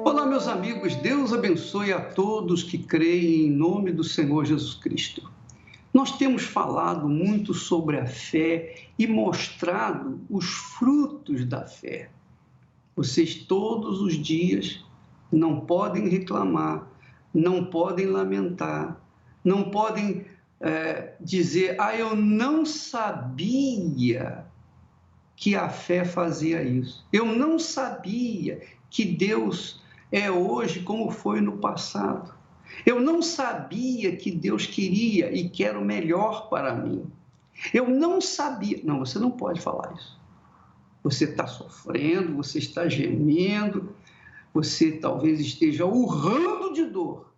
Olá, meus amigos, Deus abençoe a todos que creem em nome do Senhor Jesus Cristo. Nós temos falado muito sobre a fé e mostrado os frutos da fé. Vocês todos os dias não podem reclamar, não podem lamentar, não podem dizer, eu não sabia que a fé fazia isso. Eu não sabia que Deus é hoje como foi no passado. Eu não sabia que Deus queria e quer o melhor para mim. Eu não sabia. Não, você não pode falar isso. Você está sofrendo, você está gemendo, você talvez esteja urrando de dor,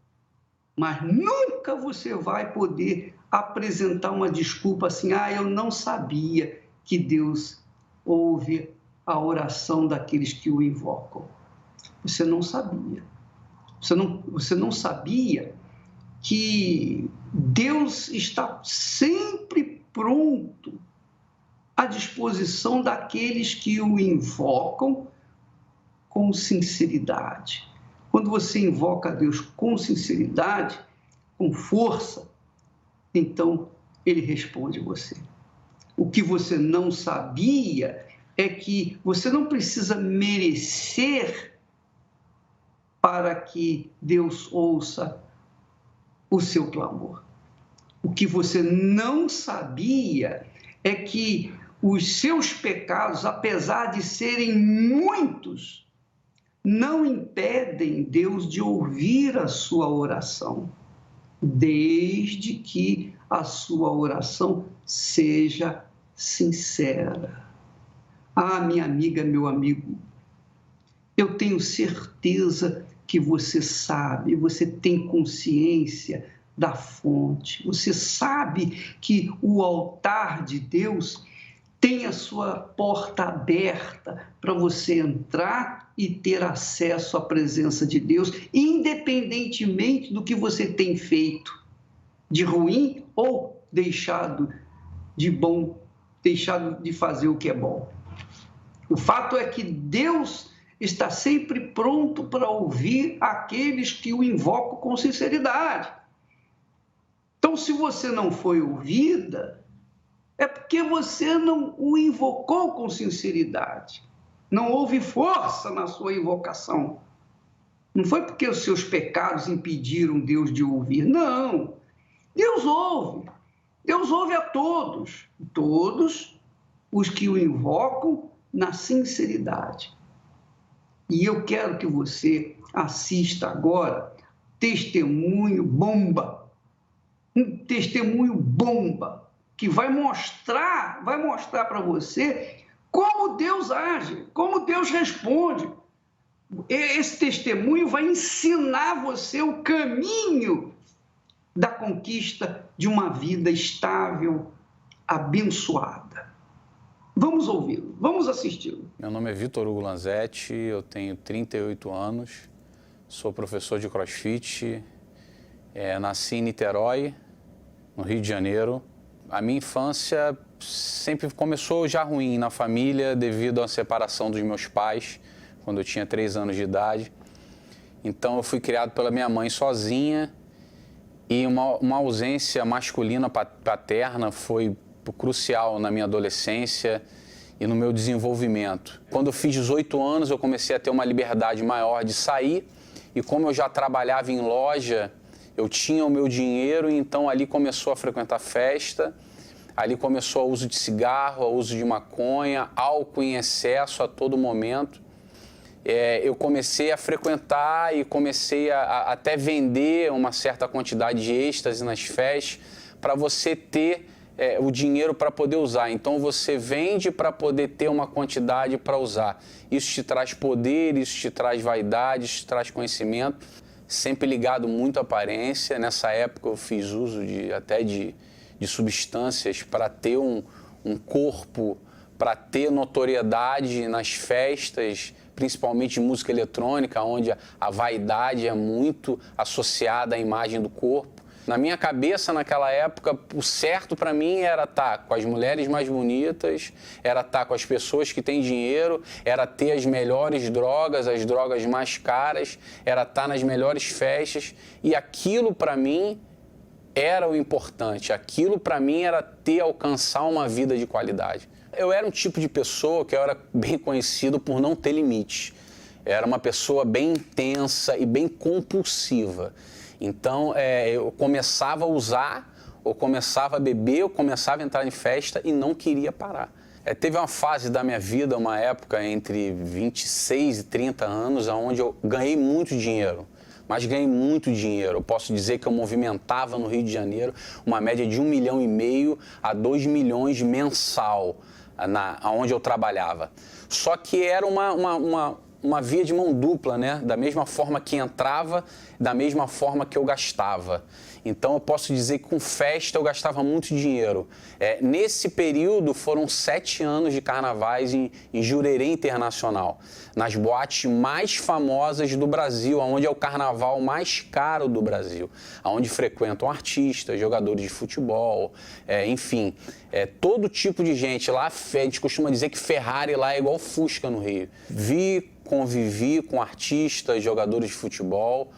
mas nunca você vai poder apresentar uma desculpa assim, eu não sabia que Deus ouve a oração daqueles que o invocam. Você não sabia. Você não sabia que Deus está sempre pronto à disposição daqueles que o invocam com sinceridade. Quando você invoca a Deus com sinceridade, com força, então Ele responde a você. O que você não sabia é que você não precisa merecer para que Deus ouça o seu clamor. O que você não sabia é que os seus pecados, apesar de serem muitos, não impedem Deus de ouvir a sua oração, desde que a sua oração seja sincera. Minha amiga, meu amigo, eu tenho certeza que você sabe, você tem consciência da fonte, você sabe que o altar de Deus tem a sua porta aberta para você entrar e ter acesso à presença de Deus, independentemente do que você tem feito, de ruim ou deixado de bom, deixado de fazer o que é bom. O fato é que Deus está sempre pronto para ouvir aqueles que o invocam com sinceridade. Então, se você não foi ouvida, é porque você não o invocou com sinceridade. Não houve força na sua invocação. Não foi porque os seus pecados impediram Deus de ouvir. Não. Deus ouve. Deus ouve a todos. Todos os que o invocam na sinceridade. E eu quero que você assista agora Testemunho Bomba. Um testemunho bomba que vai mostrar para você como Deus age, como Deus responde. Esse testemunho vai ensinar você o caminho da conquista de uma vida estável, abençoada. Vamos ouvi-lo, vamos assisti-lo. Meu nome é Vitor Hugo Lanzetti, eu tenho 38 anos, sou professor de CrossFit, nasci em Niterói, no Rio de Janeiro. A minha infância sempre começou já ruim na família devido à separação dos meus pais, quando eu tinha 3 anos de idade. Então eu fui criado pela minha mãe sozinha e uma ausência masculina paterna foi crucial na minha adolescência e no meu desenvolvimento. Quando eu fiz 18 anos, eu comecei a ter uma liberdade maior de sair e como eu já trabalhava em loja, eu tinha o meu dinheiro, então ali começou a frequentar festa, ali começou o uso de cigarro, o uso de maconha, álcool em excesso a todo momento. Eu comecei a frequentar e comecei a até vender uma certa quantidade de êxtase nas festas para você ter o dinheiro para poder usar. Então você vende para poder ter uma quantidade para usar. Isso te traz poder, isso te traz vaidade, isso te traz conhecimento. Sempre ligado muito à aparência. Nessa época eu fiz uso de substâncias para ter um corpo, para ter notoriedade nas festas, principalmente de música eletrônica, onde a vaidade é muito associada à imagem do corpo. Na minha cabeça, naquela época, o certo para mim era estar com as mulheres mais bonitas, era estar com as pessoas que têm dinheiro, era ter as melhores drogas, as drogas mais caras, era estar nas melhores festas. E aquilo para mim era o importante, aquilo para mim era alcançar uma vida de qualidade. Eu era um tipo de pessoa que eu era bem conhecido por não ter limites. Era uma pessoa bem intensa e bem compulsiva. Então, eu começava a usar, ou começava a beber, ou começava a entrar em festa e não queria parar. Teve uma fase da minha vida, uma época entre 26 e 30 anos, onde eu ganhei muito dinheiro. Mas ganhei muito dinheiro. Eu posso dizer que eu movimentava no Rio de Janeiro uma média de 1,5 milhão a 2 milhões mensal, onde eu trabalhava. Só que era uma via de mão dupla, né? Da mesma forma que entrava, da mesma forma que eu gastava. Então, eu posso dizer que com festa eu gastava muito dinheiro. Nesse período, foram 7 anos de carnavais em Jurerê Internacional, nas boates mais famosas do Brasil, onde é o carnaval mais caro do Brasil, onde frequentam artistas, jogadores de futebol, enfim, todo tipo de gente. Lá, a gente costuma dizer que Ferrari lá é igual Fusca no Rio. Convivi com artistas, jogadores de futebol,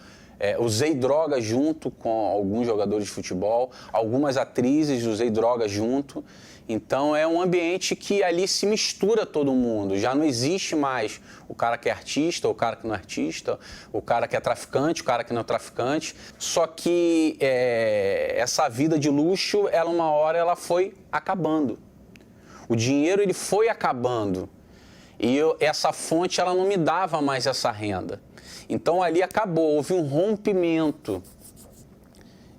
usei drogas junto com alguns jogadores de futebol, algumas atrizes usei drogas junto. Então é um ambiente que ali se mistura todo mundo, já não existe mais o cara que é artista, o cara que não é artista, o cara que é traficante, o cara que não é traficante. Só que essa vida de luxo, uma hora ela foi acabando. O dinheiro ele foi acabando. E essa fonte ela não me dava mais essa renda. Então ali acabou, houve um rompimento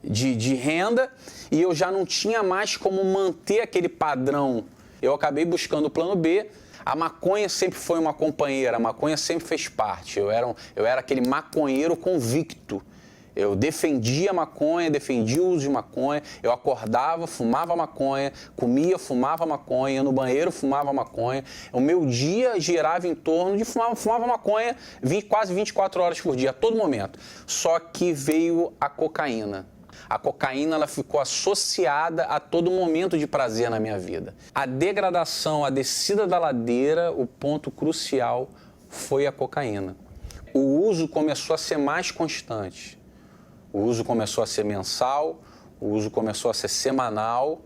de renda e eu já não tinha mais como manter aquele padrão. Eu acabei buscando o plano B. A maconha sempre foi uma companheira, a maconha sempre fez parte. Eu era aquele maconheiro convicto. Eu defendia a maconha, defendia o uso de maconha, eu acordava, fumava maconha, comia, fumava maconha, ia no banheiro, fumava maconha. O meu dia girava em torno de fumava maconha quase 24 horas por dia, a todo momento. Só que veio a cocaína. A cocaína ela ficou associada a todo momento de prazer na minha vida. A degradação, a descida da ladeira, o ponto crucial foi a cocaína. O uso começou a ser mais constante. O uso começou a ser mensal, o uso começou a ser semanal,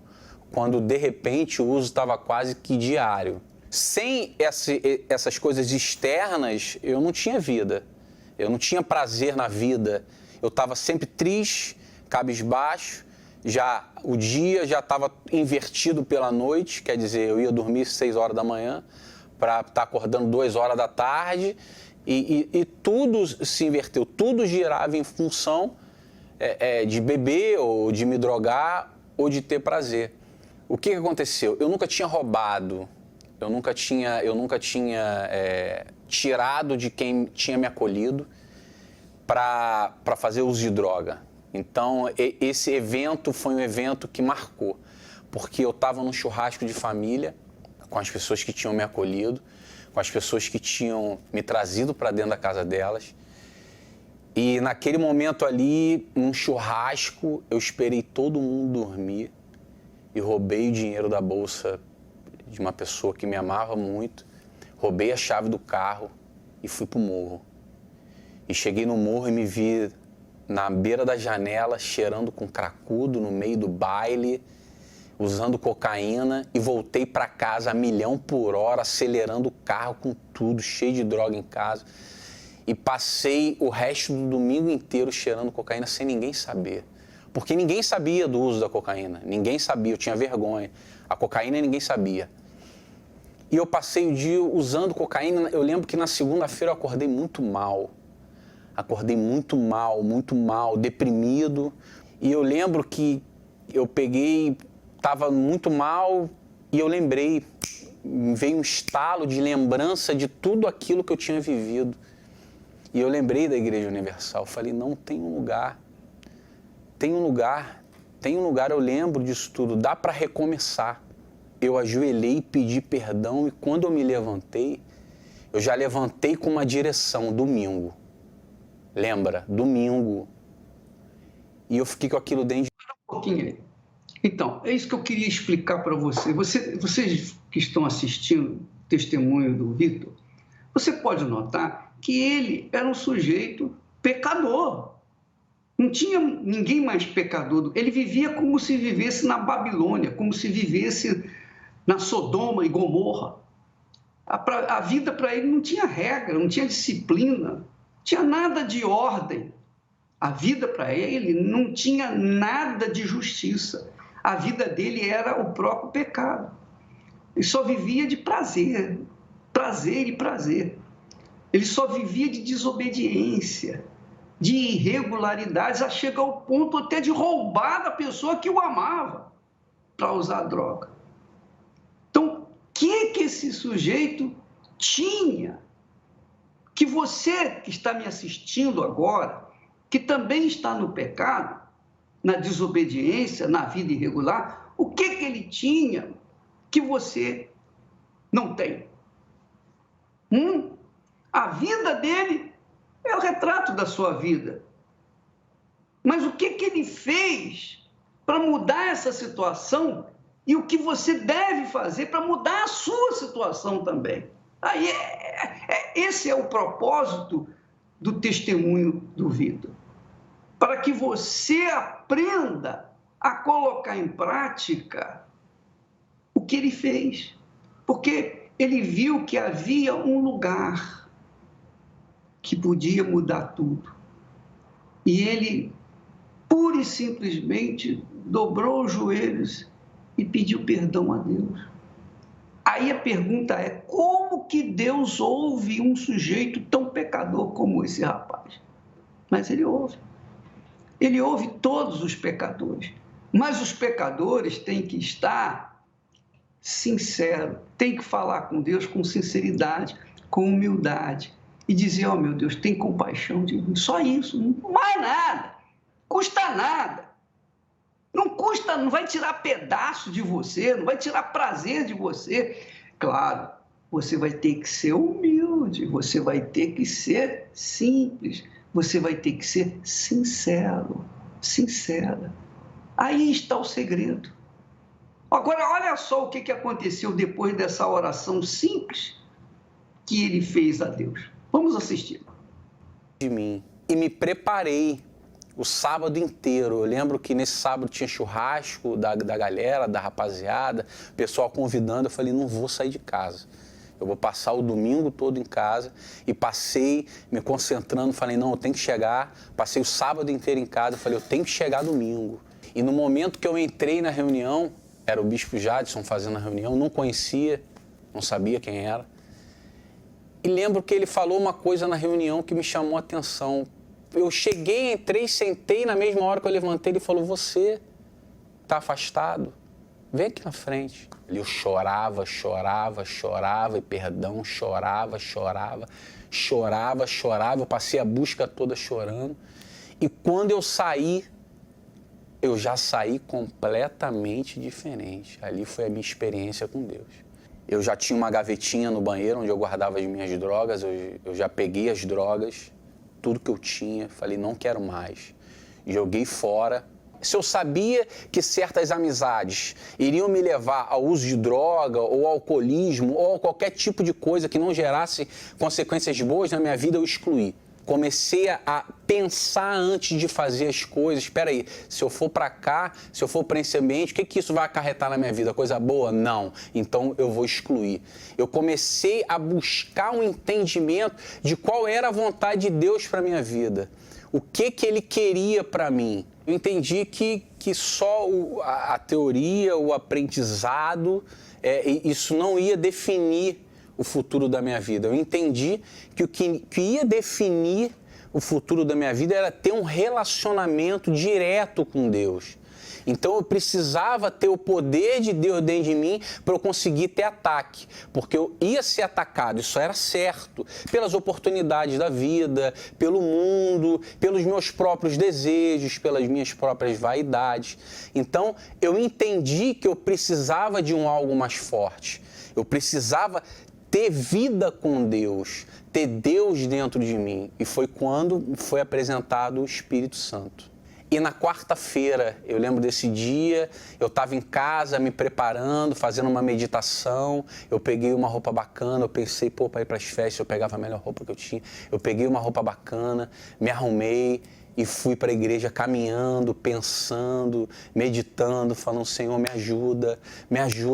quando de repente o uso estava quase que diário. Sem essas coisas externas, eu não tinha vida. Eu não tinha prazer na vida. Eu estava sempre triste, cabisbaixo, o dia já estava invertido pela noite, quer dizer, eu ia dormir 6 horas da manhã para estar acordando 2 horas da tarde e tudo se inverteu, tudo girava em função de beber ou de me drogar ou de ter prazer. O que aconteceu? Eu nunca tinha roubado, eu nunca tinha tirado de quem tinha me acolhido para fazer uso de droga. Então, esse evento foi um evento que marcou, porque eu estava num churrasco de família com as pessoas que tinham me acolhido, com as pessoas que tinham me trazido para dentro da casa delas. E naquele momento ali, num churrasco, eu esperei todo mundo dormir e roubei o dinheiro da bolsa de uma pessoa que me amava muito, roubei a chave do carro e fui pro morro. E cheguei no morro e me vi na beira da janela, cheirando com cracudo no meio do baile, usando cocaína, e voltei para casa a 1.000 por hora, acelerando o carro com tudo, cheio de droga em casa. E passei o resto do domingo inteiro cheirando cocaína sem ninguém saber. Porque ninguém sabia do uso da cocaína, ninguém sabia, eu tinha vergonha. A cocaína ninguém sabia. E eu passei o dia usando cocaína. Eu lembro que na segunda-feira eu acordei muito mal. Muito mal, deprimido. E eu lembro que eu estava muito mal e eu lembrei, veio um estalo de lembrança de tudo aquilo que eu tinha vivido. E eu lembrei da Igreja Universal. Eu falei, não, tem um lugar, eu lembro disso tudo, dá para recomeçar. Eu ajoelhei e pedi perdão e quando eu me levantei, eu já levantei com uma direção, domingo. Lembra? Domingo. E eu fiquei com aquilo dentro de... Um pouquinho aí. Então, é isso que eu queria explicar para você. Vocês que estão assistindo o testemunho do Vitor, você pode notar que ele era um sujeito pecador. Não tinha ninguém mais pecador. Ele vivia como se vivesse na Babilônia, como se vivesse na Sodoma e Gomorra. A vida para ele não tinha regra, não tinha disciplina, não tinha nada de ordem. A vida para ele não tinha nada de justiça. A vida dele era o próprio pecado. Ele só vivia de prazer, prazer e prazer. Ele só vivia de desobediência, de irregularidades, a chegar ao ponto até de roubar da pessoa que o amava para usar droga. Então, o que esse sujeito tinha que você que está me assistindo agora, que também está no pecado, na desobediência, na vida irregular, o que ele tinha que você não tem? A vida dele é o retrato da sua vida. Mas o que ele fez para mudar essa situação e o que você deve fazer para mudar a sua situação também? Aí esse é o propósito do testemunho do Vitor. Para que você aprenda a colocar em prática o que ele fez. Porque ele viu que havia um lugar que podia mudar tudo. E ele, pura e simplesmente, dobrou os joelhos e pediu perdão a Deus. Aí a pergunta é, como que Deus ouve um sujeito tão pecador como esse rapaz? Mas ele ouve. Ele ouve todos os pecadores. Mas os pecadores têm que estar sinceros, têm que falar com Deus com sinceridade, com humildade. E dizer, oh meu Deus, tem compaixão de mim. Só isso, não mais nada. Custa nada. Não custa, não vai tirar pedaço de você, não vai tirar prazer de você. Claro, você vai ter que ser humilde, você vai ter que ser simples, você vai ter que ser sincero, sincera. Aí está o segredo. Agora, olha só o que aconteceu depois dessa oração simples que ele fez a Deus. Vamos assistir. De mim. E me preparei o sábado inteiro. Eu lembro que nesse sábado tinha churrasco da galera, da rapaziada, o pessoal convidando. Eu falei, não vou sair de casa. Eu vou passar o domingo todo em casa. E passei me concentrando, falei, não, eu tenho que chegar. Passei o sábado inteiro em casa, falei, eu tenho que chegar domingo. E no momento que eu entrei na reunião, era o Bispo Jadson fazendo a reunião, não conhecia, não sabia quem era. E lembro que ele falou uma coisa na reunião que me chamou a atenção. Eu cheguei, entrei, sentei, na mesma hora que eu levantei, ele falou, você está afastado? Vem aqui na frente. Eu chorava, e perdão, chorava. Eu passei a busca toda chorando. E quando eu saí, eu já saí completamente diferente. Ali foi a minha experiência com Deus. Eu já tinha uma gavetinha no banheiro onde eu guardava as minhas drogas, eu já peguei as drogas, tudo que eu tinha, falei, não quero mais. Joguei fora. Se eu sabia que certas amizades iriam me levar ao uso de droga, ou ao alcoolismo, ou a qualquer tipo de coisa que não gerasse consequências boas na minha vida, eu excluí. Comecei a pensar antes de fazer as coisas. Espera aí, se eu for para cá, se eu for para esse ambiente, o que isso vai acarretar na minha vida? Coisa boa? Não. Então eu vou excluir. Eu comecei a buscar um entendimento de qual era a vontade de Deus para minha vida. O que Ele queria para mim. Eu entendi que só a teoria, o aprendizado, isso não ia definir o futuro da minha vida. Eu entendi que o que ia definir o futuro da minha vida era ter um relacionamento direto com Deus. Então eu precisava ter o poder de Deus dentro de mim para eu conseguir ter ataque, porque eu ia ser atacado, isso era certo, pelas oportunidades da vida, pelo mundo, pelos meus próprios desejos, pelas minhas próprias vaidades. Então eu entendi que eu precisava de algo mais forte, eu precisava ter vida com Deus, ter Deus dentro de mim. E foi quando foi apresentado o Espírito Santo. E na quarta-feira, eu lembro desse dia, eu estava em casa me preparando, fazendo uma meditação, eu peguei uma roupa bacana, eu pensei, para ir para as festas eu pegava a melhor roupa que eu tinha, eu peguei uma roupa bacana, me arrumei e fui para a igreja caminhando, pensando, meditando, falando, Senhor, me ajuda,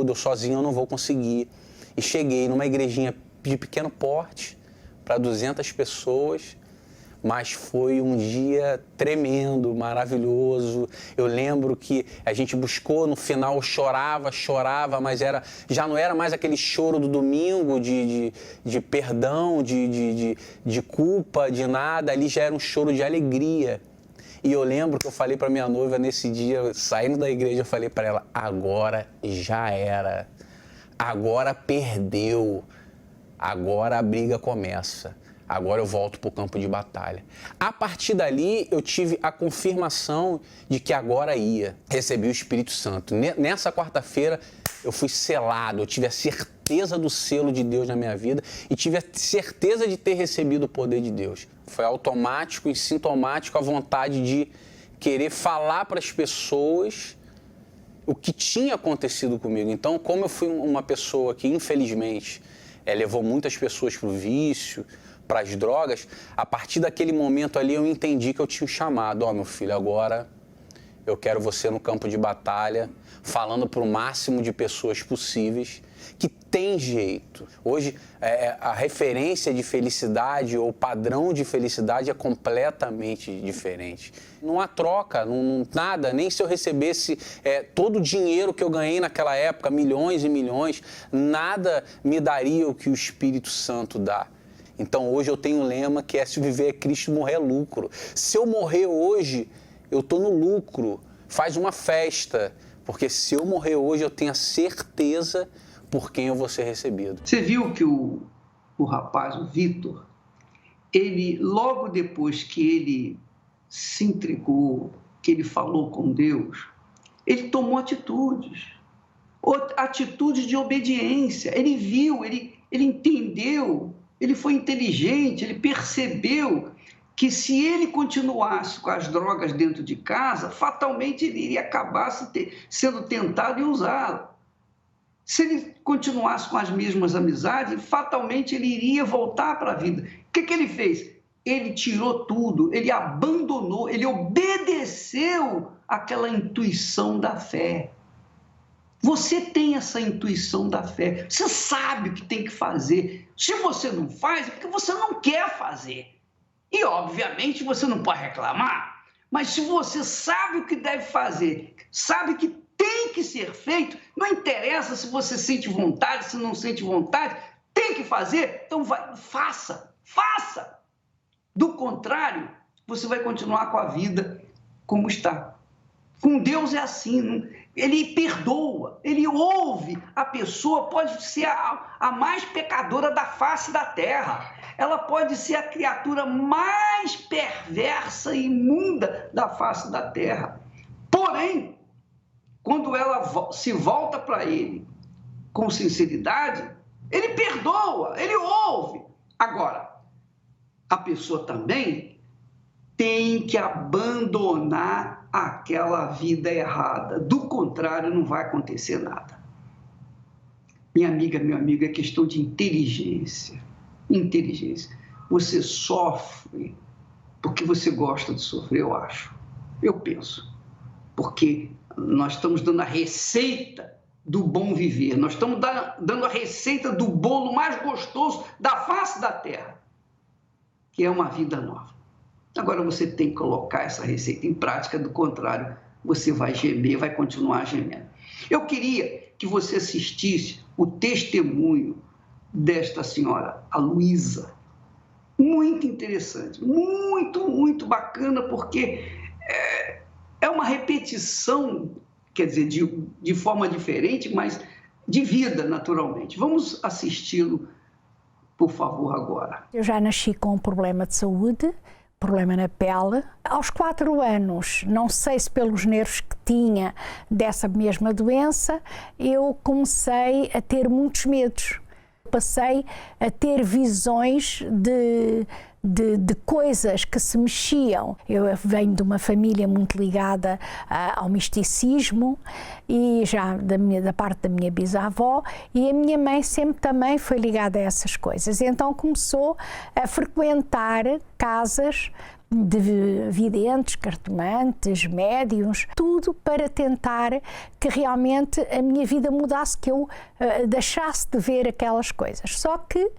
eu sozinho eu não vou conseguir. E cheguei numa igrejinha de pequeno porte, para 200 pessoas, mas foi um dia tremendo, maravilhoso. Eu lembro que a gente buscou, no final eu chorava, mas já não era mais aquele choro do domingo de perdão, de culpa, de nada. Ali já era um choro de alegria. E eu lembro que eu falei para minha noiva nesse dia, saindo da igreja, eu falei para ela, agora já era, agora perdeu, agora a briga começa. Agora eu volto para o campo de batalha. A partir dali, eu tive a confirmação de que agora ia. Recebi o Espírito Santo. Nessa quarta-feira, eu fui selado. Eu tive a certeza do selo de Deus na minha vida e tive a certeza de ter recebido o poder de Deus. Foi automático e sintomático a vontade de querer falar para as pessoas o que tinha acontecido comigo. Então, como eu fui uma pessoa que, infelizmente, levou muitas pessoas para o vício, para as drogas, a partir daquele momento ali eu entendi que eu tinha um chamado. Meu filho, agora eu quero você no campo de batalha, falando para o máximo de pessoas possíveis, que tem jeito. Hoje, a referência de felicidade ou padrão de felicidade é completamente diferente. Não há troca, nada, nem se eu recebesse todo o dinheiro que eu ganhei naquela época, milhões e milhões, nada me daria o que o Espírito Santo dá. Então hoje eu tenho um lema que é: se viver é Cristo, morrer é lucro. Se eu morrer hoje, eu estou no lucro. Faz uma festa, porque se eu morrer hoje, eu tenho a certeza por quem eu vou ser recebido. Você viu que o rapaz, o Vitor, ele, logo depois que ele se entregou, que ele falou com Deus, ele tomou atitudes de obediência. Ele viu, ele entendeu, ele foi inteligente, ele percebeu que se ele continuasse com as drogas dentro de casa, fatalmente ele iria acabar sendo tentado e usá-la. Se ele continuasse com as mesmas amizades, fatalmente ele iria voltar para a vida. O que ele fez? Ele tirou tudo, ele abandonou, ele obedeceu àquela intuição da fé. Você tem essa intuição da fé, você sabe o que tem que fazer. Se você não faz, é porque você não quer fazer. E, obviamente, você não pode reclamar, mas se você sabe o que deve fazer, sabe que tem que ser feito, não interessa se você sente vontade, se não sente vontade, tem que fazer, então faça. Do contrário, você vai continuar com a vida como está. Com Deus é assim, ele perdoa, ele ouve a pessoa, pode ser a mais pecadora da face da terra, ela pode ser a criatura mais perversa e imunda da face da terra. Porém, quando ela se volta para ele com sinceridade, ele perdoa, ele ouve. Agora, a pessoa também tem que abandonar aquela vida errada. Do contrário, não vai acontecer nada. Minha amiga, meu amigo, é questão de inteligência. Inteligência. Você sofre porque você gosta de sofrer, eu acho. Eu penso. Porque nós estamos dando a receita do bom viver. Nós estamos dando a receita do bolo mais gostoso da face da terra, que é uma vida nova. Agora você tem que colocar essa receita em prática, do contrário, você vai gemer, vai continuar gemendo. Eu queria que você assistisse o testemunho desta senhora, a Luísa. Muito interessante, muito bacana, porque é uma repetição, quer dizer, de forma diferente, mas de vida, naturalmente. Vamos assisti-lo, por favor, agora. Eu já nasci com um problema de saúde, problema na pele. Aos 4 anos, não sei se pelos nervos que tinha dessa mesma doença, eu comecei a ter muitos medos. passei a ter visões de coisas que se mexiam. Eu venho de uma família muito ligada ao misticismo, e já da parte da minha bisavó, e a minha mãe sempre também foi ligada a essas coisas. Então começou a frequentar casas de videntes, cartomantes, médiuns, tudo para tentar que realmente a minha vida mudasse, que eu deixasse de ver aquelas coisas. Só que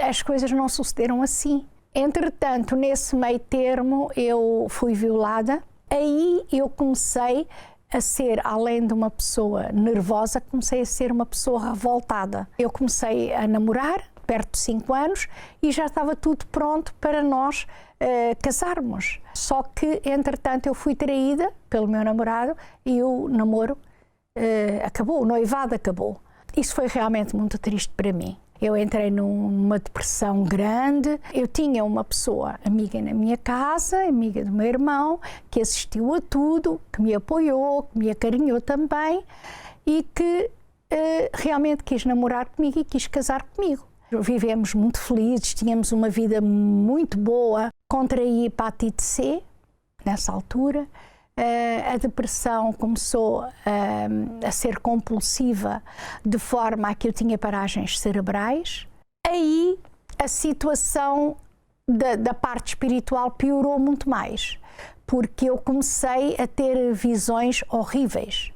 as coisas não sucederam assim. Entretanto, nesse meio termo, eu fui violada. Aí eu comecei a ser, além de uma pessoa nervosa, comecei a ser uma pessoa revoltada. Eu comecei a namorar, perto de 5 anos, e já estava tudo pronto para nós casarmos. Só que, entretanto, eu fui traída pelo meu namorado e o namoro acabou, o noivado acabou. Isso foi realmente muito triste para mim. Eu entrei numa depressão grande. Eu tinha uma pessoa amiga na minha casa, amiga do meu irmão, que assistiu a tudo, que me apoiou, que me acarinhou também, e que realmente quis namorar comigo e quis casar comigo. Vivemos muito felizes, tínhamos uma vida muito boa. Contraí hepatite C nessa altura. A depressão começou a ser compulsiva, de forma a que eu tinha paragens cerebrais. Aí a situação da parte espiritual piorou muito mais, porque eu comecei a ter visões horríveis,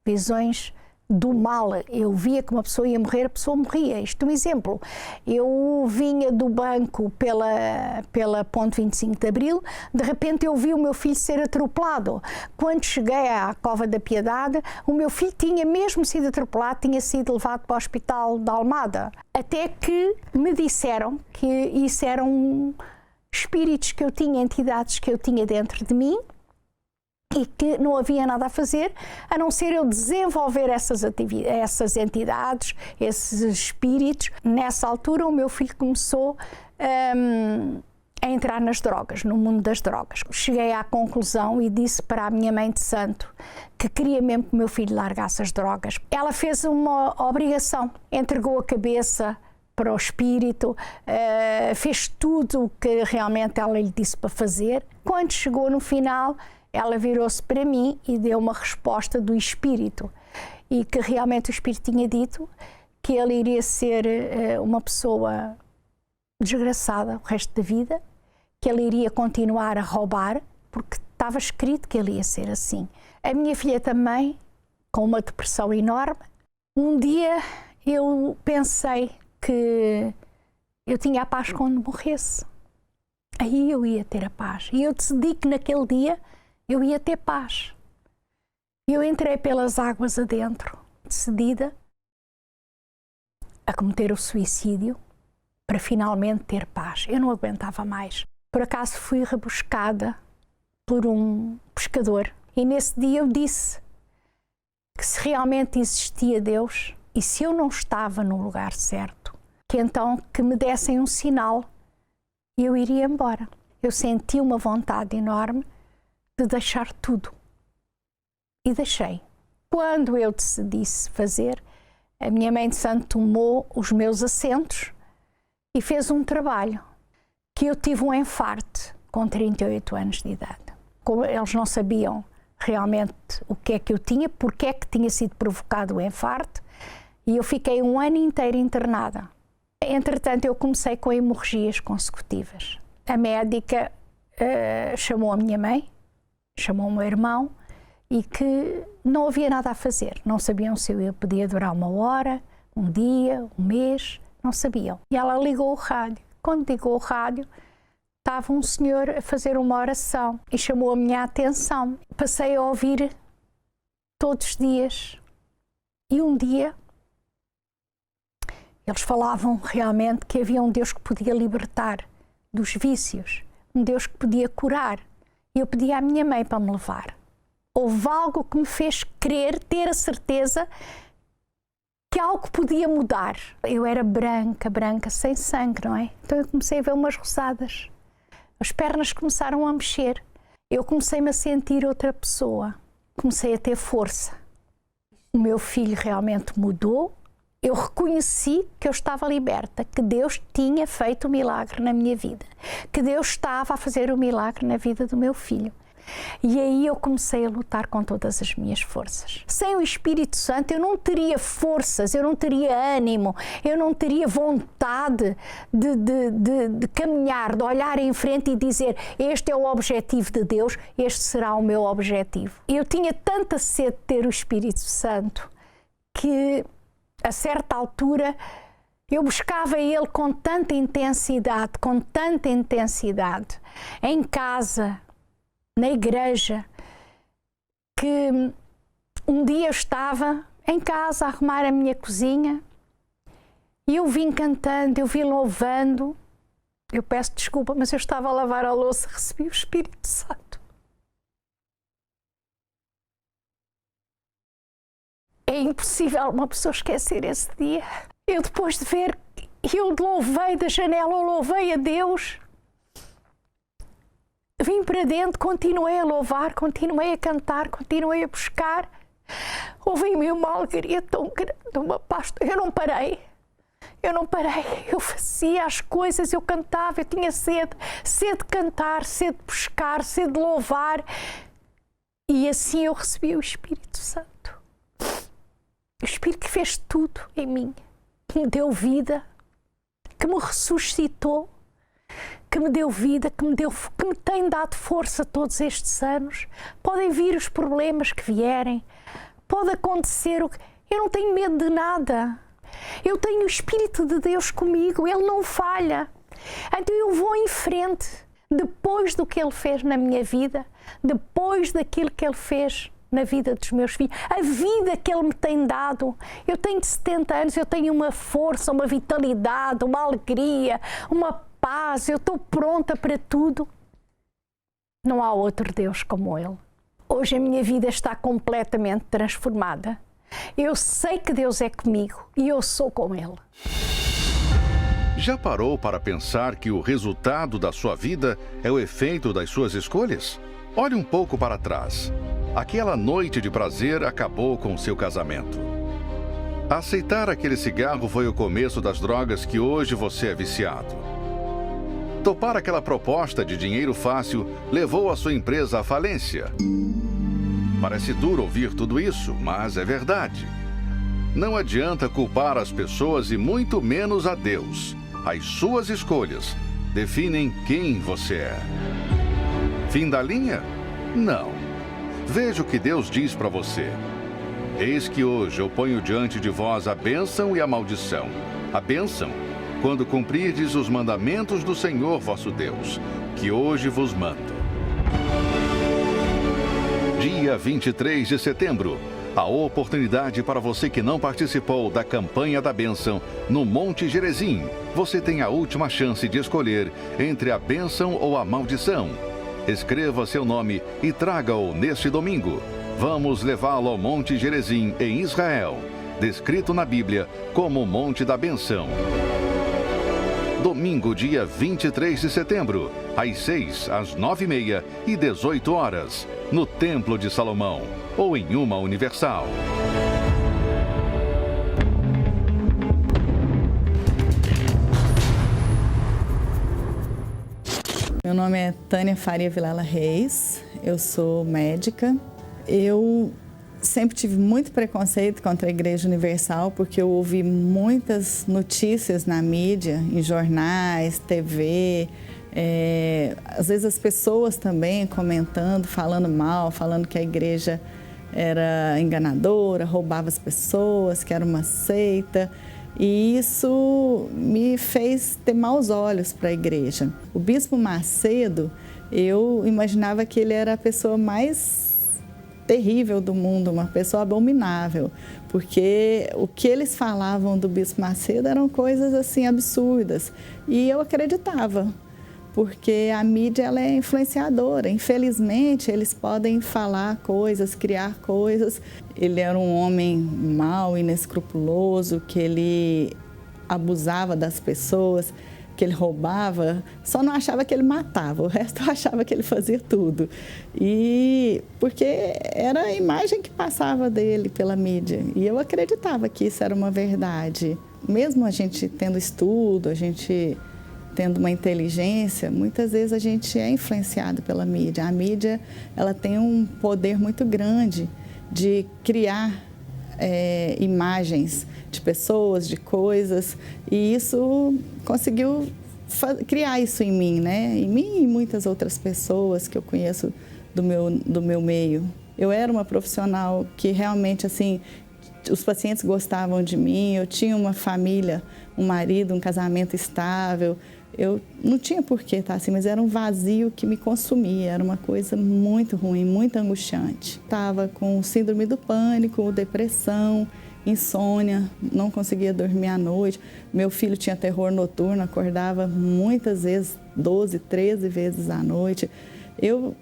visões do mal. Eu via que uma pessoa ia morrer, a pessoa morria. Isto é um exemplo. Eu vinha do banco pela Ponte 25 de Abril, de repente eu vi o meu filho ser atropelado. Quando cheguei à Cova da Piedade, o meu filho tinha mesmo sido atropelado, tinha sido levado para o Hospital de Almada. Até que me disseram que isso eram espíritos que eu tinha, entidades que eu tinha dentro de mim, e que não havia nada a fazer, a não ser eu desenvolver essas entidades, esses espíritos. Nessa altura, o meu filho começou a entrar nas drogas, no mundo das drogas. Cheguei à conclusão e disse para a minha mãe de santo que queria mesmo que o meu filho largasse as drogas. Ela fez uma obrigação, entregou a cabeça para o espírito, fez tudo o que realmente ela lhe disse para fazer. Quando chegou no final, ela virou-se para mim e deu uma resposta do espírito, e que realmente o espírito tinha dito que ele iria ser uma pessoa desgraçada o resto da vida, que ele iria continuar a roubar, porque estava escrito que ele ia ser assim. A minha filha também, com uma depressão enorme. Um dia eu pensei que eu tinha a paz quando morresse. Aí eu ia ter a paz. E eu decidi que naquele dia eu ia ter paz. Eu entrei pelas águas adentro, decidida a cometer o suicídio para finalmente ter paz. Eu não aguentava mais. Por acaso fui rebuscada por um pescador, e nesse dia eu disse que se realmente existia Deus e se eu não estava no lugar certo, que então que me dessem um sinal e eu iria embora. Eu senti uma vontade enorme de deixar tudo. E deixei. Quando eu decidi fazer, a minha mãe de santo tomou os meus assentos e fez um trabalho, que eu tive um infarte com 38 anos de idade. Como eles não sabiam realmente o que é que eu tinha, porque é que tinha sido provocado o infarte, e eu fiquei um ano inteiro internada. Entretanto, eu comecei com hemorragias consecutivas. A médica chamou a minha mãe, chamou o meu irmão, e que não havia nada a fazer. Não sabiam se eu podia durar 1 hora, 1 dia, 1 mês, não sabiam. E ela ligou o rádio. Quando ligou o rádio, estava um senhor a fazer uma oração e chamou a minha atenção. Passei a ouvir todos os dias. E um dia, eles falavam realmente que havia um Deus que podia libertar dos vícios, um Deus que podia curar. E eu pedi à minha mãe para me levar. Houve algo que me fez querer, ter a certeza que algo podia mudar. Eu era branca, sem sangue, não é? Então eu comecei a ver umas roçadas. As pernas começaram a mexer. Eu comecei-me a sentir outra pessoa. Comecei a ter força. O meu filho realmente mudou. eu reconheci que eu estava liberta, que Deus tinha feito um milagre na minha vida, que Deus estava a fazer um milagre na vida do meu filho. E aí eu comecei a lutar com todas as minhas forças. Sem o Espírito Santo eu não teria forças, eu não teria ânimo, eu não teria vontade de caminhar, de olhar em frente e dizer: este é o objetivo de Deus, este será o meu objetivo. Eu tinha tanta sede de ter o Espírito Santo que, a certa altura, eu buscava Ele com tanta intensidade, em casa, na igreja, que um dia eu estava em casa a arrumar a minha cozinha e eu vim cantando, eu vim louvando. Eu peço desculpa, mas eu estava a lavar a louça e recebi o Espírito Santo. É impossível uma pessoa esquecer esse dia. Eu, depois de ver, eu louvei da janela, eu louvei a Deus. Vim para dentro, continuei a louvar, continuei a cantar, continuei a buscar. Houve em mim uma alegria tão grande, uma paz. Eu não parei. Eu fazia as coisas, eu cantava, eu tinha sede de cantar, sede de buscar, sede de louvar. E assim eu recebi o Espírito Santo. O Espírito que fez tudo em mim, que me deu vida, que me ressuscitou, que me deu vida, que me tem dado força todos estes anos. Podem vir os problemas que vierem, pode acontecer o que... Eu não tenho medo de nada. Eu tenho o Espírito de Deus comigo, Ele não falha. Então eu vou em frente, depois do que Ele fez na minha vida, depois daquilo que Ele fez na vida dos meus filhos, a vida que Ele me tem dado. Eu tenho 70 anos, eu tenho uma força, uma vitalidade, uma alegria, uma paz, eu estou pronta para tudo. Não há outro Deus como Ele. Hoje a minha vida está completamente transformada. Eu sei que Deus é comigo e eu sou com Ele. Já parou para pensar que o resultado da sua vida é o efeito das suas escolhas? Olhe um pouco para trás. Aquela noite de prazer acabou com o seu casamento. Aceitar aquele cigarro foi o começo das drogas que hoje você é viciado. Topar aquela proposta de dinheiro fácil levou a sua empresa à falência. Parece duro ouvir tudo isso, mas é verdade. Não adianta culpar as pessoas e muito menos a Deus. As suas escolhas definem quem você é. Fim da linha? Não. Veja o que Deus diz para você. Eis que hoje eu ponho diante de vós a bênção e a maldição. A bênção, quando cumprirdes os mandamentos do Senhor vosso Deus, que hoje vos mando. Dia 23 de setembro, a oportunidade para você que não participou da campanha da bênção no Monte Gerezim. Você tem a última chance de escolher entre a bênção ou a maldição. Escreva seu nome e traga-o neste domingo. Vamos levá-lo ao Monte Gerezim, em Israel, descrito na Bíblia como o Monte da Bênção. Domingo, dia 23 de setembro, às 6, às 9h30 e 18 horas, no Templo de Salomão, ou em uma Universal. Meu nome é Tânia Faria Vilela Reis, eu sou médica. Eu sempre tive muito preconceito contra a Igreja Universal, porque eu ouvi muitas notícias na mídia, em jornais, TV, às vezes as pessoas também comentando, falando mal, falando que a igreja era enganadora, roubava as pessoas, que era uma seita. E isso me fez ter maus olhos para a igreja. O Bispo Macedo, eu imaginava que ele era a pessoa mais terrível do mundo, uma pessoa abominável, porque o que eles falavam do Bispo Macedo eram coisas assim absurdas. E eu acreditava, porque a mídia ela é influenciadora. Infelizmente, eles podem falar coisas, criar coisas. Ele era um homem mau, inescrupuloso, que ele abusava das pessoas. que ele roubava, só não achava que ele matava, o resto eu achava que ele fazia tudo. E porque era a imagem que passava dele pela mídia, e eu acreditava que isso era uma verdade. Mesmo a gente tendo estudo, a gente tendo uma inteligência, muitas vezes a gente é influenciado pela mídia. A mídia, ela tem um poder muito grande de criar imagens de pessoas, de coisas, e isso conseguiu criar isso em mim, né? Em mim e muitas outras pessoas que eu conheço do meu meio. Eu era uma profissional que realmente, assim, os pacientes gostavam de mim, eu tinha uma família, um marido, um casamento estável. Eu não tinha por que estar assim, mas era um vazio que me consumia, era uma coisa muito ruim, muito angustiante. Estava com síndrome do pânico, depressão, insônia, não conseguia dormir à noite. Meu filho tinha terror noturno, acordava muitas vezes, 12, 13 vezes à noite. Eu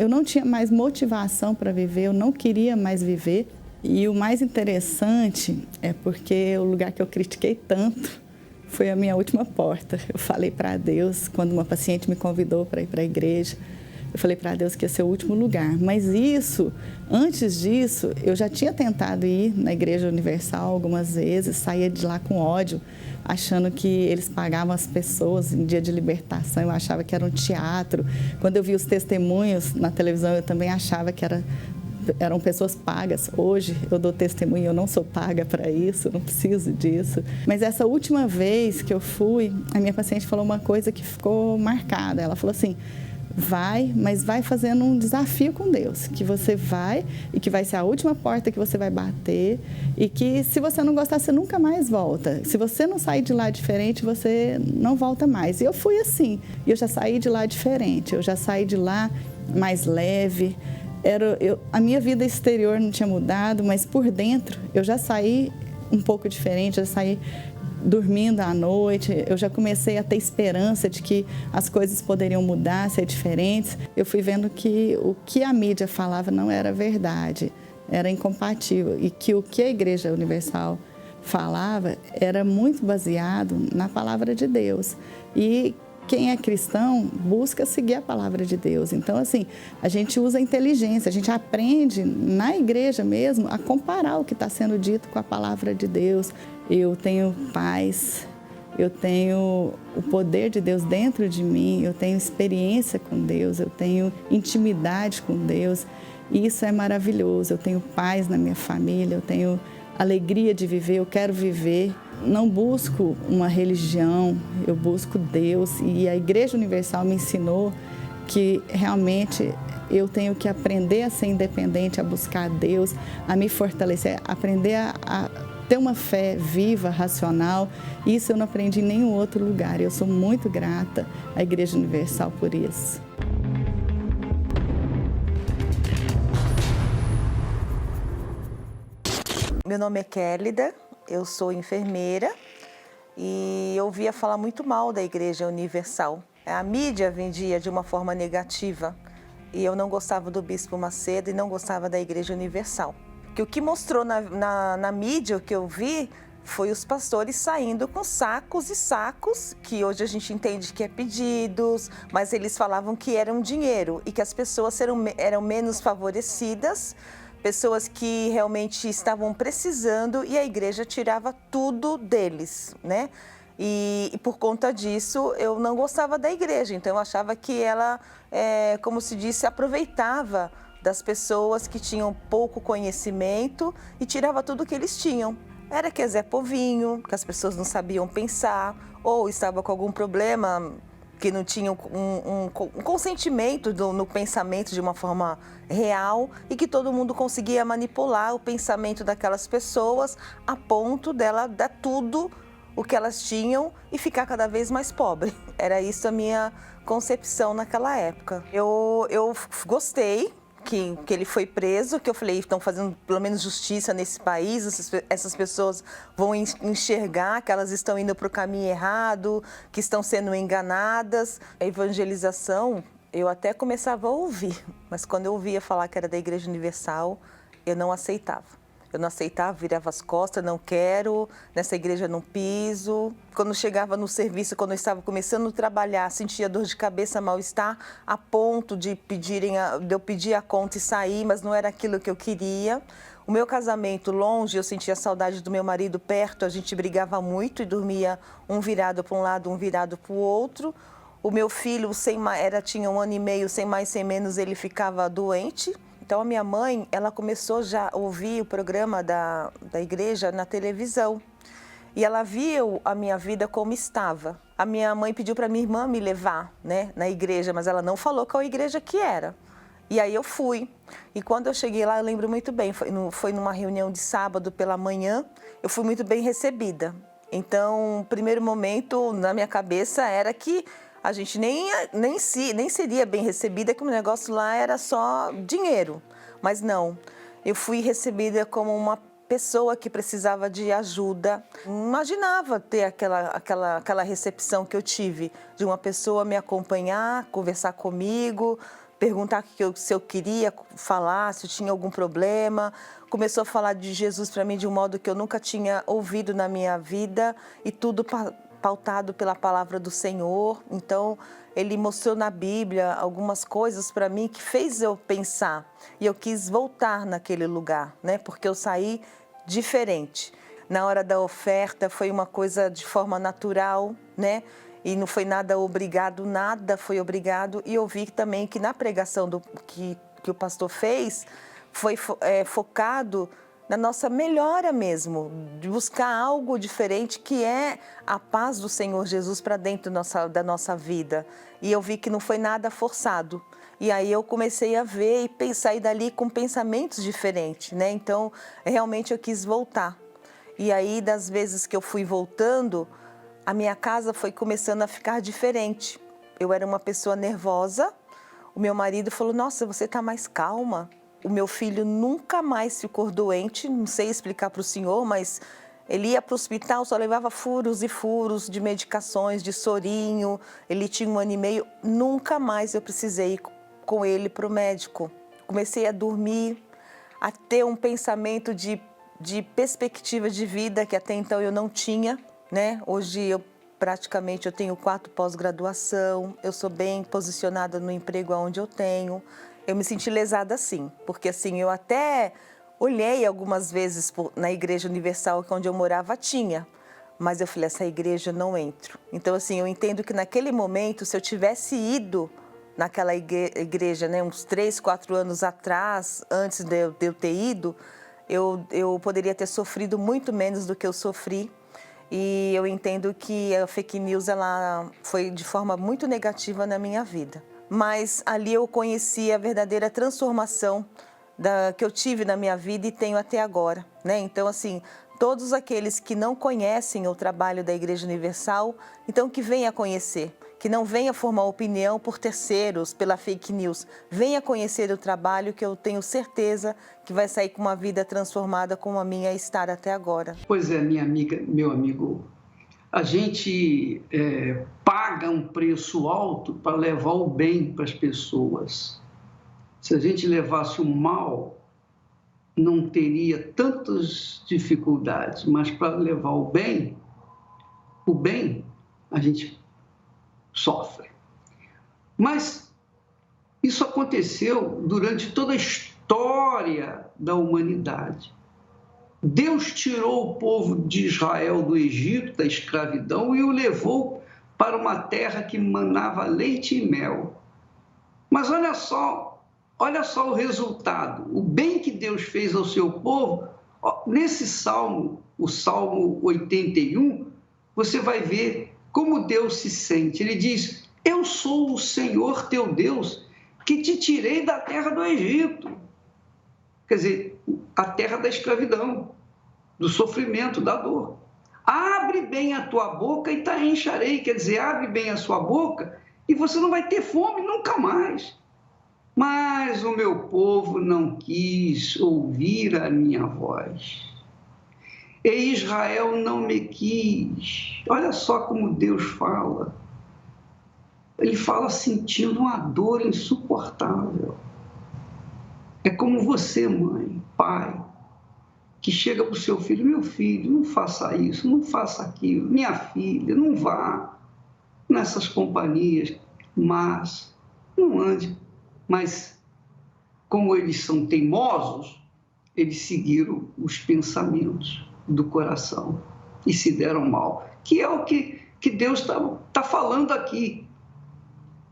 não tinha mais motivação para viver, eu não queria mais viver. E o mais interessante é porque o lugar que eu critiquei tanto foi a minha última porta. Eu falei para Deus, quando uma paciente me convidou para ir para a igreja, eu falei para Deus que ia ser o último lugar. Mas antes disso, eu já tinha tentado ir na Igreja Universal algumas vezes, saía de lá com ódio, achando que eles pagavam as pessoas em dia de libertação, eu achava que era um teatro. Quando eu vi os testemunhos na televisão, eu também achava que eram pessoas pagas. Hoje eu dou testemunho, eu não sou paga para isso, não preciso disso. Mas essa última vez que eu fui, a minha paciente falou uma coisa que ficou marcada. Ela falou assim: mas vai fazendo um desafio com Deus, que você vai e que vai ser a última porta que você vai bater e que se você não gostar, você nunca mais volta. Se você não sair de lá diferente, você não volta mais. E eu fui assim, e eu já saí de lá diferente, eu já saí de lá mais leve. A minha vida exterior não tinha mudado, mas por dentro eu já saí um pouco diferente, já saí dormindo à noite, eu já comecei a ter esperança de que as coisas poderiam mudar, ser diferentes. Eu fui vendo que o que a mídia falava não era verdade, era incompatível, e que o que a Igreja Universal falava era muito baseado na palavra de Deus. E quem é cristão busca seguir a palavra de Deus. Então, assim, a gente usa a inteligência, a gente aprende na igreja mesmo a comparar o que está sendo dito com a palavra de Deus. Eu tenho paz, eu tenho o poder de Deus dentro de mim, eu tenho experiência com Deus, eu tenho intimidade com Deus. E isso é maravilhoso. Eu tenho paz na minha família, eu tenho alegria de viver, eu quero viver. Não busco uma religião, eu busco Deus. E a Igreja Universal me ensinou que realmente eu tenho que aprender a ser independente, a buscar Deus, a me fortalecer, aprender a ter uma fé viva, racional. Isso eu não aprendi em nenhum outro lugar. Eu sou muito grata à Igreja Universal por isso. Meu nome é Kélida, eu sou enfermeira e eu ouvia falar muito mal da Igreja Universal. A mídia vendia de uma forma negativa e eu não gostava do Bispo Macedo e não gostava da Igreja Universal. Que o que mostrou na mídia, o que eu vi, foi os pastores saindo com sacos e sacos, que hoje a gente entende que é pedidos, mas eles falavam que eram dinheiro e que as pessoas eram menos favorecidas, pessoas que realmente estavam precisando e a igreja tirava tudo deles, né? E por conta disso, eu não gostava da igreja, então eu achava que ela, como se disse, aproveitava das pessoas que tinham pouco conhecimento e tirava tudo que eles tinham. Era que é Zé Povinho, que as pessoas não sabiam pensar, ou estava com algum problema que não tinham um consentimento no pensamento de uma forma real e que todo mundo conseguia manipular o pensamento daquelas pessoas a ponto dela dar tudo o que elas tinham e ficar cada vez mais pobre. Era isso a minha concepção naquela época. Eu gostei que ele foi preso, que eu falei, estão fazendo pelo menos justiça nesse país, essas pessoas vão enxergar que elas estão indo para o caminho errado, que estão sendo enganadas. A evangelização, eu até começava a ouvir, mas quando eu ouvia falar que era da Igreja Universal, eu não aceitava. Eu não aceitava, virava as costas, não quero, nessa igreja não piso. Quando chegava no serviço, quando eu estava começando a trabalhar, sentia dor de cabeça, mal-estar, a ponto de eu pedir a conta e sair, mas não era aquilo que eu queria. O meu casamento longe, eu sentia saudade do meu marido perto, a gente brigava muito e dormia um virado para um lado, um virado para o outro. O meu filho tinha 1 ano e meio, sem mais, sem menos, ele ficava doente. Então, a minha mãe, ela começou já a ouvir o programa da igreja na televisão. E ela viu a minha vida como estava. A minha mãe pediu para minha irmã me levar, né, na igreja, mas ela não falou qual igreja que era. E aí eu fui. E quando eu cheguei lá, eu lembro muito bem, foi numa reunião de sábado pela manhã, eu fui muito bem recebida. Então, o primeiro momento na minha cabeça era que a gente nem seria bem recebida, que o negócio lá era só dinheiro. Mas não, eu fui recebida como uma pessoa que precisava de ajuda. Não imaginava ter aquela recepção que eu tive, de uma pessoa me acompanhar, conversar comigo, perguntar se eu queria falar, se eu tinha algum problema. Começou a falar de Jesus para mim de um modo que eu nunca tinha ouvido na minha vida, e tudo pautado pela palavra do Senhor. Então, ele mostrou na Bíblia algumas coisas para mim que fez eu pensar. E eu quis voltar naquele lugar, né? Porque eu saí diferente. Na hora da oferta foi uma coisa de forma natural, né? E não foi nada obrigado, nada foi obrigado. E eu vi também que na pregação que o pastor fez, foi focado na nossa melhora mesmo, de buscar algo diferente, que é a paz do Senhor Jesus para dentro da nossa vida. E eu vi que não foi nada forçado. E aí eu comecei a ver e sair dali com pensamentos diferentes, né? Então, realmente eu quis voltar. E aí, das vezes que eu fui voltando, a minha casa foi começando a ficar diferente. Eu era uma pessoa nervosa. O meu marido falou: nossa, você está mais calma. O meu filho nunca mais ficou doente, não sei explicar para o senhor, mas ele ia para o hospital, só levava furos e furos de medicações, de sorinho. Ele tinha 1 ano e meio, nunca mais eu precisei ir com ele para o médico. Comecei a dormir, a ter um pensamento de perspectiva de vida que até então eu não tinha, né? Hoje eu tenho 4 pós-graduação, eu sou bem posicionada no emprego onde eu tenho. Eu me senti lesada sim, porque assim, eu até olhei algumas vezes na Igreja Universal, onde eu morava, tinha, mas eu falei, essa igreja eu não entro. Então assim, eu entendo que naquele momento, se eu tivesse ido naquela igreja, né, uns 3, 4 anos atrás, antes de eu ter ido, eu poderia ter sofrido muito menos do que eu sofri. E eu entendo que a fake news, ela foi de forma muito negativa na minha vida. Mas ali eu conheci a verdadeira transformação que eu tive na minha vida e tenho até agora, né? Então, assim, todos aqueles que não conhecem o trabalho da Igreja Universal, então que venha conhecer, que não venha formar opinião por terceiros, pela fake news. Venha conhecer o trabalho, que eu tenho certeza que vai sair com uma vida transformada como a minha está até agora. Pois é, minha amiga, meu amigo, a gente paga um preço alto para levar o bem para as pessoas. Se a gente levasse o mal, não teria tantas dificuldades, mas para levar o bem a gente sofre. Mas isso aconteceu durante toda a história da humanidade. Deus tirou o povo de Israel do Egito, da escravidão, e o levou para uma terra que manava leite e mel. Mas olha só o resultado, o bem que Deus fez ao seu povo. Nesse salmo, o Salmo 81, você vai ver como Deus se sente. Ele diz: eu sou o Senhor teu Deus, que te tirei da terra do Egito. Quer dizer, a terra da escravidão, do sofrimento, da dor. Abre bem a tua boca e te encharei. Quer dizer, abre bem a sua boca e você não vai ter fome nunca mais. Mas o meu povo não quis ouvir a minha voz. E Israel não me quis. Olha só como Deus fala. Ele fala sentindo uma dor insuportável. É como você, mãe, pai, que chega para o seu filho: meu filho, não faça isso, não faça aquilo, minha filha, não vá nessas companhias, mas não ande. Mas, como eles são teimosos, eles seguiram os pensamentos do coração e se deram mal, que é o que Deus está falando aqui.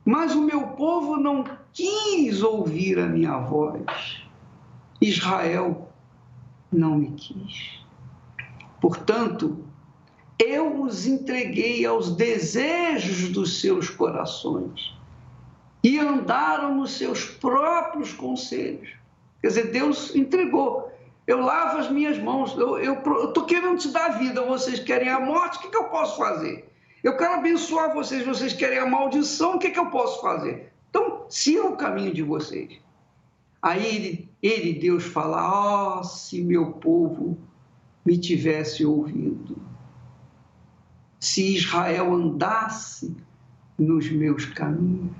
Mas o meu povo não quis ouvir a minha voz. Israel não me quis. Portanto, eu os entreguei aos desejos dos seus corações e andaram nos seus próprios conselhos. Quer dizer, Deus entregou. Eu lavo as minhas mãos, eu estou querendo te dar a vida, vocês querem a morte, o que eu posso fazer? Eu quero abençoar vocês, vocês querem a maldição, o que eu posso fazer? Então, siga o caminho de vocês. Aí Deus fala: oh, se meu povo me tivesse ouvido, se Israel andasse nos meus caminhos,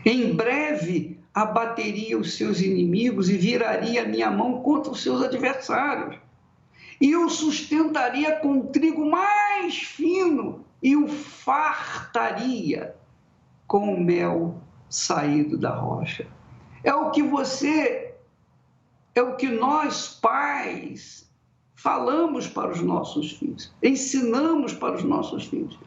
em breve abateria os seus inimigos e viraria a minha mão contra os seus adversários. E eu sustentaria com trigo mais fino e o fartaria com o mel saído da rocha. É o que nós, pais, falamos para os nossos filhos, ensinamos para os nossos filhos.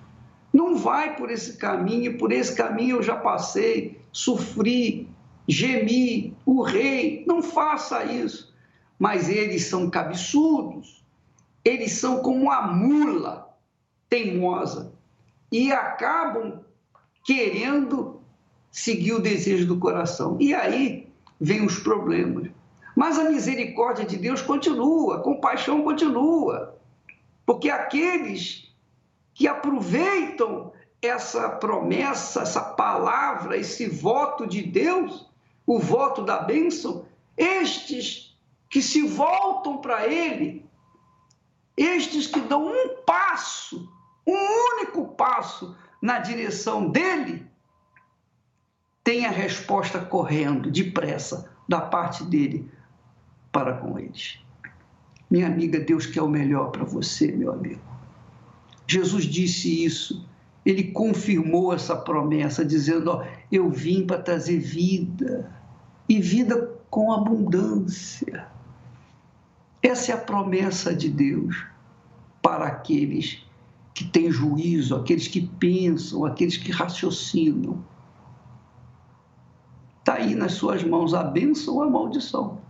Não vai por esse caminho eu já passei, sofri, gemi, urrei, não faça isso. Mas eles são cabeçudos, eles são como a mula teimosa e acabam querendo seguir o desejo do coração. E aí vem os problemas. Mas a misericórdia de Deus continua, a compaixão continua, porque aqueles que aproveitam essa promessa, essa palavra, esse voto de Deus, o voto da bênção, estes que se voltam para Ele, estes que dão um passo, um único passo na direção dEle, têm a resposta correndo, depressa, da parte dEle para com eles. Minha amiga, Deus quer o melhor para você, meu amigo. Jesus disse isso, Ele confirmou essa promessa, dizendo: ó, eu vim para trazer vida, e vida com abundância. Essa é a promessa de Deus para aqueles que têm juízo, aqueles que pensam, aqueles que raciocinam. Está aí nas suas mãos a bênção ou a maldição.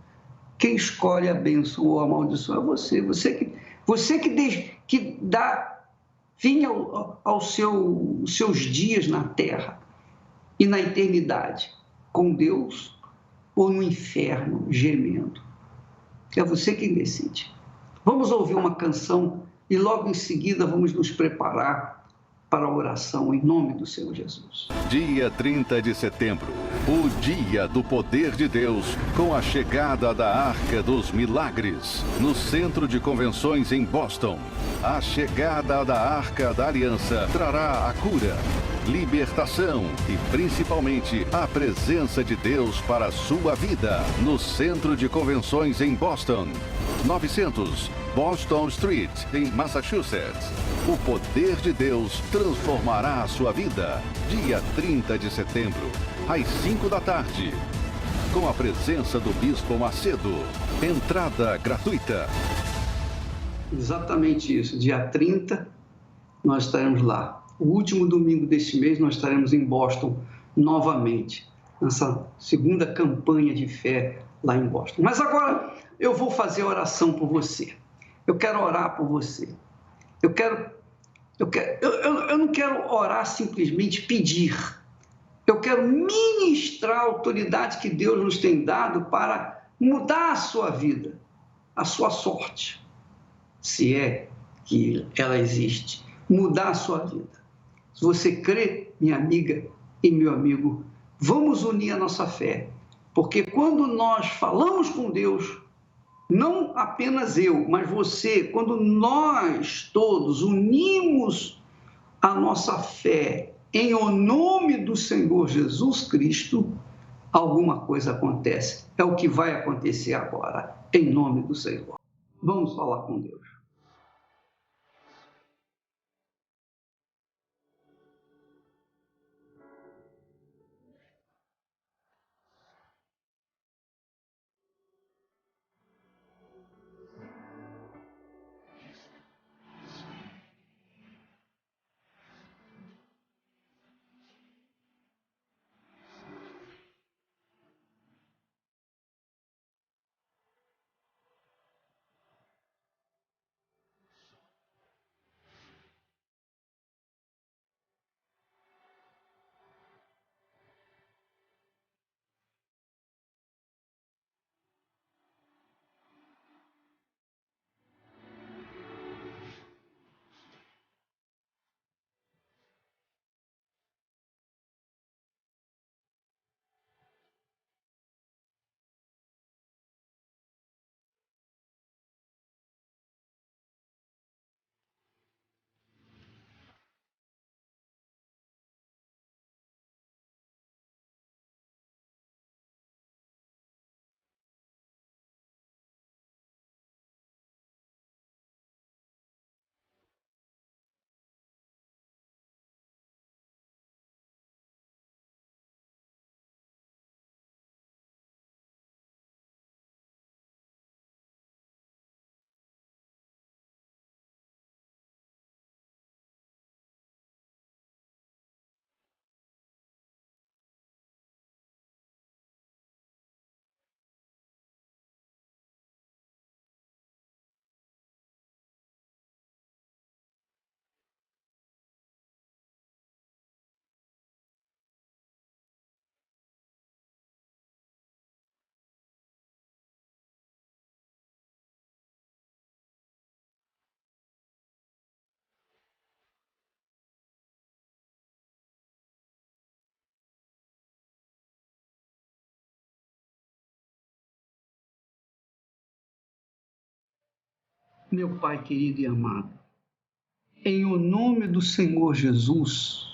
Quem escolhe a bênção ou a maldição é você. Você que dá fim aos seus dias na terra e na eternidade, com Deus ou no inferno gemendo. É você quem decide. Vamos ouvir uma canção e logo em seguida vamos nos preparar para a oração em nome do Senhor Jesus. Dia 30 de setembro, o dia do poder de Deus, com a chegada da Arca dos Milagres, no Centro de Convenções em Boston. A chegada da Arca da Aliança trará a cura, libertação e principalmente a presença de Deus para a sua vida, no Centro de Convenções em Boston, 900 Boston Street, em Massachusetts. O poder de Deus transformará a sua vida. Dia 30 de setembro, às 5 da tarde. Com a presença do Bispo Macedo. Entrada gratuita. Exatamente isso. Dia 30, nós estaremos lá. O último domingo deste mês, nós estaremos em Boston novamente. Nessa segunda campanha de fé lá em Boston. Mas agora eu vou fazer oração por você. Eu quero orar por você. Eu não quero orar simplesmente pedir. Eu quero ministrar a autoridade que Deus nos tem dado para mudar a sua vida, a sua sorte, se é que ela existe, mudar a sua vida. Se você crê, minha amiga e meu amigo, vamos unir a nossa fé, porque quando nós falamos com Deus, não apenas eu, mas você, quando nós todos unimos a nossa fé em o nome do Senhor Jesus Cristo, alguma coisa acontece. É o que vai acontecer agora, em nome do Senhor. Vamos falar com Deus. Meu Pai querido e amado, em o nome do Senhor Jesus,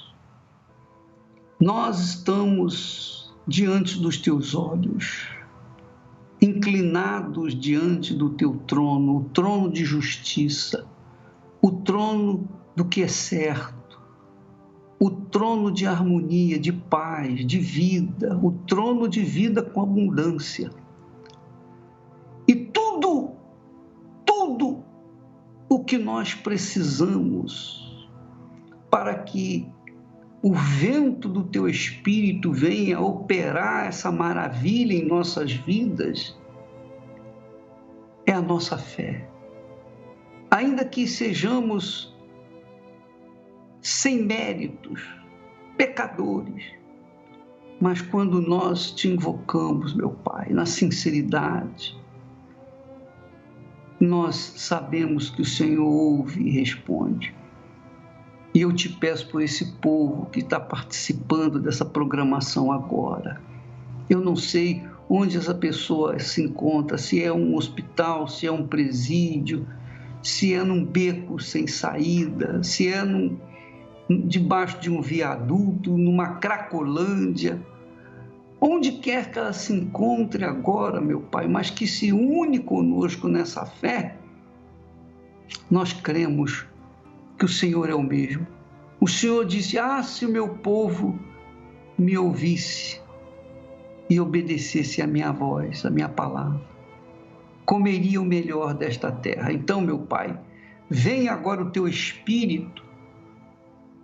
nós estamos diante dos teus olhos, inclinados diante do teu trono, o trono de justiça, o trono do que é certo, o trono de harmonia, de paz, de vida, o trono de vida com abundância. E tudo o que nós precisamos para que o vento do teu Espírito venha operar essa maravilha em nossas vidas é a nossa fé. Ainda que sejamos sem méritos, pecadores, mas quando nós te invocamos, meu Pai, na sinceridade, nós sabemos que o Senhor ouve e responde. E eu te peço por esse povo que está participando dessa programação agora. Eu não sei onde essa pessoa se encontra, se é um hospital, se é um presídio, se é num beco sem saída, se é debaixo de um viaduto, numa Cracolândia. Onde quer que ela se encontre agora, meu Pai, mas que se une conosco nessa fé, nós cremos que o Senhor é o mesmo. O Senhor disse: se o meu povo me ouvisse e obedecesse a minha voz, a minha palavra, comeria o melhor desta terra. Então, meu Pai, vem agora o teu Espírito,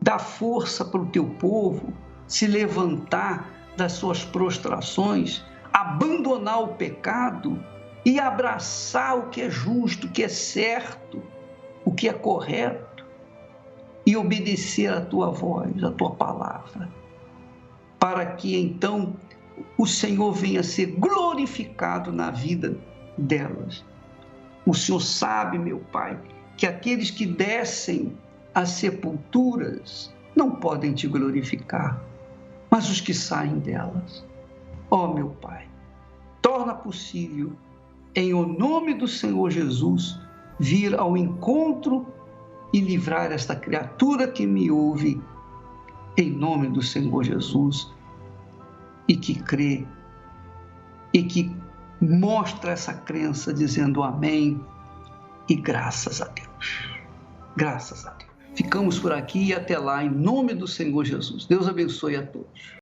dá força para o teu povo se levantar das suas prostrações, abandonar o pecado e abraçar o que é justo, o que é certo, o que é correto e obedecer a tua voz, a tua palavra, para que então o Senhor venha ser glorificado na vida delas. O Senhor sabe, meu Pai, que aqueles que descem às sepulturas não podem te glorificar, mas os que saem delas. Meu Pai, torna possível, em o nome do Senhor Jesus, vir ao encontro e livrar esta criatura que me ouve, em nome do Senhor Jesus, e que crê, e que mostra essa crença dizendo amém, E graças a Deus. Graças a Deus. Ficamos por aqui e até lá, em nome do Senhor Jesus. Deus abençoe a todos.